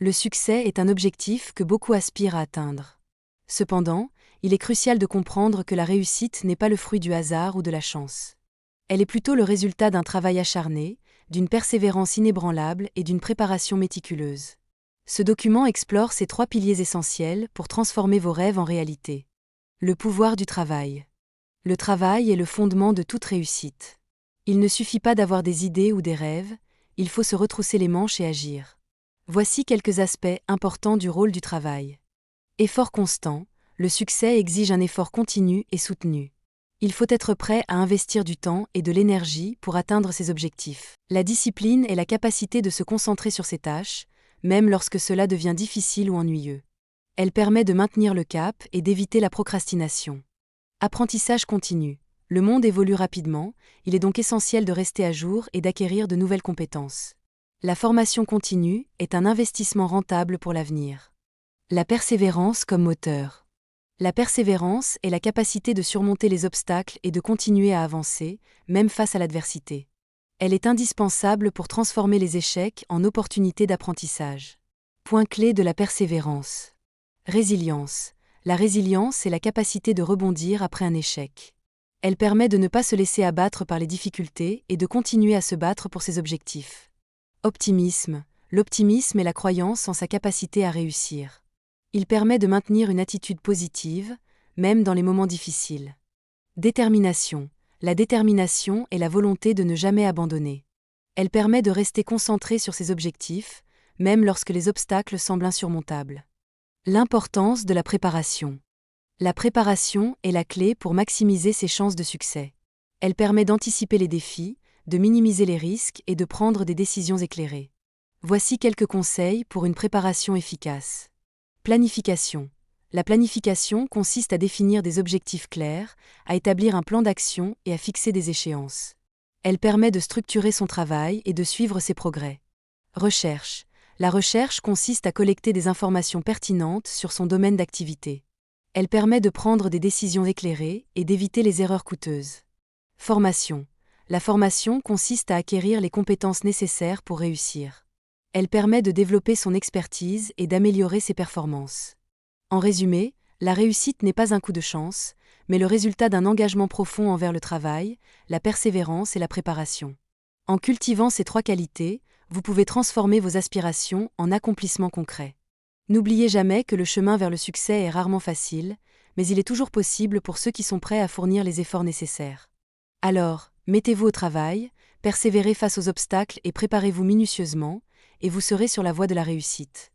Le succès est un objectif que beaucoup aspirent à atteindre. Cependant, il est crucial de comprendre que la réussite n'est pas le fruit du hasard ou de la chance. Elle est plutôt le résultat d'un travail acharné, d'une persévérance inébranlable et d'une préparation méticuleuse. Ce document explore ces 3 piliers essentiels pour transformer vos rêves en réalité. Le pouvoir du travail. Le travail est le fondement de toute réussite. Il ne suffit pas d'avoir des idées ou des rêves, il faut se retrousser les manches et agir. Voici quelques aspects importants du rôle du travail. Effort constant. Le succès exige un effort continu et soutenu. Il faut être prêt à investir du temps et de l'énergie pour atteindre ses objectifs. La discipline est la capacité de se concentrer sur ses tâches, même lorsque cela devient difficile ou ennuyeux. Elle permet de maintenir le cap et d'éviter la procrastination. Apprentissage continu. Le monde évolue rapidement, il est donc essentiel de rester à jour et d'acquérir de nouvelles compétences. La formation continue est un investissement rentable pour l'avenir. La persévérance comme moteur. La persévérance est la capacité de surmonter les obstacles et de continuer à avancer, même face à l'adversité. Elle est indispensable pour transformer les échecs en opportunités d'apprentissage. Point clé de la persévérance. Résilience. La résilience est la capacité de rebondir après un échec. Elle permet de ne pas se laisser abattre par les difficultés et de continuer à se battre pour ses objectifs. Optimisme. L'optimisme est la croyance en sa capacité à réussir. Il permet de maintenir une attitude positive, même dans les moments difficiles. Détermination. La détermination est la volonté de ne jamais abandonner. Elle permet de rester concentré sur ses objectifs, même lorsque les obstacles semblent insurmontables. L'importance de la préparation. La préparation est la clé pour maximiser ses chances de succès. Elle permet d'anticiper les défis, de minimiser les risques et de prendre des décisions éclairées. Voici quelques conseils pour une préparation efficace. Planification. La planification consiste à définir des objectifs clairs, à établir un plan d'action et à fixer des échéances. Elle permet de structurer son travail et de suivre ses progrès. Recherche. La recherche consiste à collecter des informations pertinentes sur son domaine d'activité. Elle permet de prendre des décisions éclairées et d'éviter les erreurs coûteuses. Formation. La formation consiste à acquérir les compétences nécessaires pour réussir. Elle permet de développer son expertise et d'améliorer ses performances. En résumé, la réussite n'est pas un coup de chance, mais le résultat d'un engagement profond envers le travail, la persévérance et la préparation. En cultivant ces 3 qualités, vous pouvez transformer vos aspirations en accomplissements concrets. N'oubliez jamais que le chemin vers le succès est rarement facile, mais il est toujours possible pour ceux qui sont prêts à fournir les efforts nécessaires. Alors, mettez-vous au travail, persévérez face aux obstacles et préparez-vous minutieusement, et vous serez sur la voie de la réussite.